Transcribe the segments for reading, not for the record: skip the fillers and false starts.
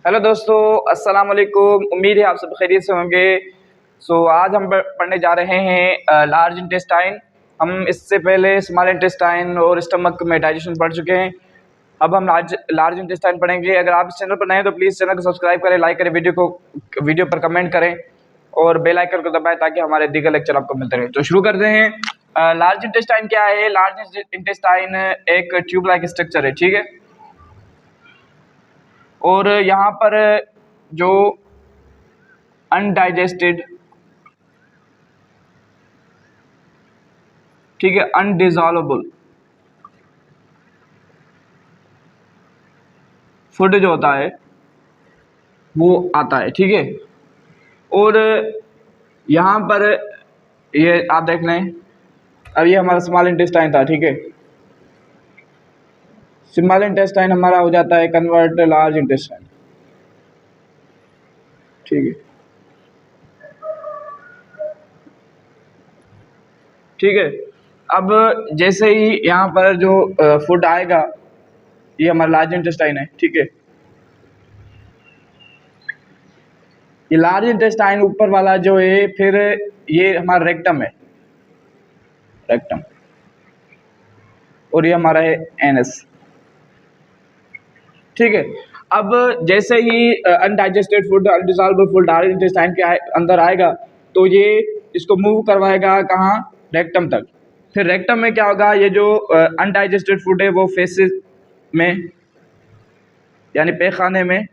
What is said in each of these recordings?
Hello दोस्तों, अस्सलाम वालेकुम। उम्मीद है आप सब खैरियत से होंगे। आज हम पढ़ने जा रहे हैं लार्ज इंटेस्टाइन। हम इससे पहले स्मॉल इंटेस्टाइन और स्टमक में डाइजेशन पढ़ चुके हैं। अब हम लार्ज इंटेस्टाइन पढ़ेंगे। अगर आप इस चैनल पर नए हैं तो प्लीज़ चैनल को सब्सक्राइब करें, लाइक करें, वीडियो पर कमेंट करें और बेल आइकन को दबाएं ताकि हमारे दीगर लेक्चर आपको मिलते रहे। तो शुरू करते हैं। लार्ज इंटेस्टाइन क्या है? लार्ज इंटेस्टाइन एक ट्यूब लाइक स्ट्रक्चर है, ठीक है। और यहाँ पर जो अनडाइजेस्टेड, ठीक है, अनडिजॉल्वेबल फूड जो होता है वो आता है, ठीक है। और यहाँ पर ये आप देख लें, अब ये हमारा स्मॉल इंटेस्टाइन था, ठीक है। स्मॉल इंटेस्टाइन हमारा हो जाता है कन्वर्ट लार्ज इंटेस्टाइन, ठीक है। ठीक है, अब जैसे ही यहाँ पर जो फूड आएगा, ये हमारा लार्ज इंटेस्टाइन है, ठीक है। ये लार्ज इंटेस्टाइन ऊपर वाला जो है, फिर ये हमारा रेक्टम है, रेक्टम, और ये हमारा है एनस, ठीक है। अब जैसे ही undigested food, undissolvable food large intestine के अंदर आएगा तो ये इसको मूव करवाएगा कहाँ? रेक्टम तक। फिर रेक्टम में क्या होगा? ये जो अनडाइजेस्टेड फूड है वो फेसेस में, यानी पैखाने में,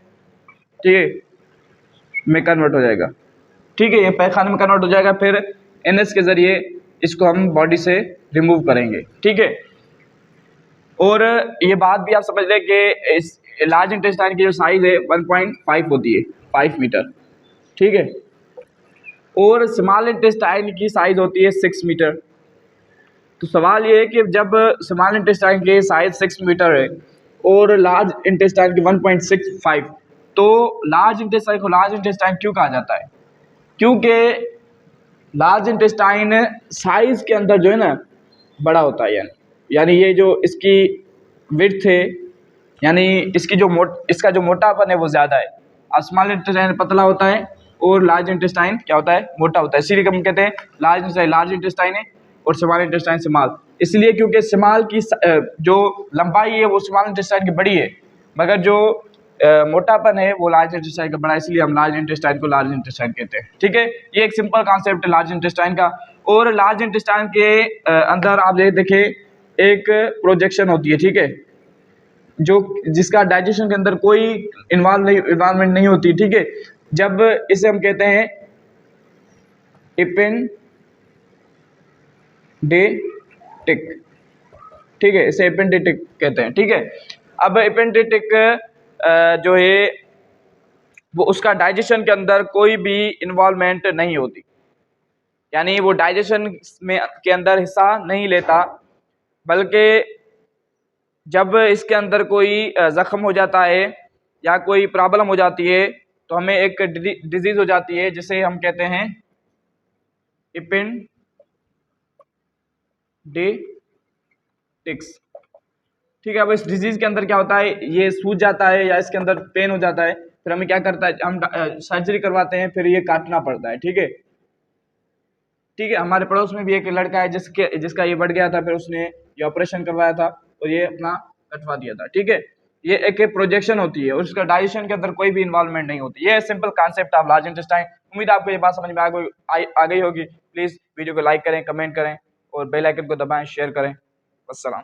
ठीक है, में कन्वर्ट हो जाएगा, ठीक है। ये पैखाने में कन्वर्ट हो जाएगा, फिर एनएस के ज़रिए इसको हम बॉडी से रिमूव करेंगे, ठीक है। और ये बात भी आप समझ लें कि इस लार्ज इंटेस्टाइन की जो साइज़ है 1.5 होती है, 5 मीटर, ठीक है। और स्मॉल इंटेस्टाइन की साइज़ होती है 6 मीटर। तो सवाल ये है कि जब स्मॉल इंटेस्टाइन की साइज़ 6 मीटर है और लार्ज इंटेस्टाइन की 1.65, तो लार्ज इंटेस्टाइन को लार्ज इंटेस्टाइन क्यों कहा जाता है? क्योंकि लार्ज इंटेस्टाइन साइज़ के अंदर जो है ना बड़ा होता है, यानी ये जो इसकी विड्थ है, यानी इसका जो मोटापन है वो ज़्यादा है। और स्मॉल इंटेस्टाइन पतला होता है और लार्ज इंटेस्टाइन क्या होता है? मोटा होता है। इसीलिए हम कहते हैं लार्ज इंटेस्टाइन है और स्मॉल इंटेस्टाइन स्मॉल, इसलिए क्योंकि स्मॉल की जो लंबाई है वो स्मॉल इंटेस्टाइन की बड़ी है, मगर जो मोटापन है वो लार्ज इंटेस्टाइन का बड़ा है, इसलिए हम लार्ज इंटेस्टाइन को लार्ज इंटेस्टाइन कहते हैं, ठीक है। ये एक सिंपल कॉन्सेप्ट है लार्ज इंटेस्टाइन का। और लार्ज इंटेस्टाइन के अंदर आप देखिए एक प्रोजेक्शन होती है, ठीक है, जो जिसका डाइजेशन के अंदर कोई इन्वॉल्वमेंट नहीं होती, ठीक है। जब इसे हम कहते हैं एपेंडिटिक, ठीक है, इसे एपेंडिटिक कहते हैं, ठीक है। अब एपेंडिटिक जो है वो उसका डाइजेशन के अंदर कोई भी इन्वॉल्वमेंट नहीं होती, यानी वो डाइजेशन में के अंदर हिस्सा नहीं लेता, बल्कि जब इसके अंदर कोई ज़ख्म हो जाता है या कोई प्रॉब्लम हो जाती है तो हमें एक डिजीज़ हो जाती है जिसे हम कहते हैं एपेंडिटिक्स, ठीक है। अब इस डिजीज़ के अंदर क्या होता है? ये सूज जाता है या इसके अंदर पेन हो जाता है, फिर हमें क्या करता है? हम सर्जरी करवाते हैं, फिर ये काटना पड़ता है, ठीक है, ठीक है। हमारे पड़ोस में भी एक लड़का है जिसका ये बढ़ गया था, फिर उसने ये ऑपरेशन करवाया था और ये अपना कटवा दिया था, ठीक है। ये एक प्रोजेक्शन होती है और उसका डाइजेशन के अंदर कोई भी इन्वॉल्वमेंट नहीं होती। ये simple concept of large intestine. उम्मीद आपको ये बात समझ में आ गई होगी। प्लीज़ वीडियो को लाइक करें, कमेंट करें और बेल आइकन को दबाएं, शेयर करें। अस्सलाम।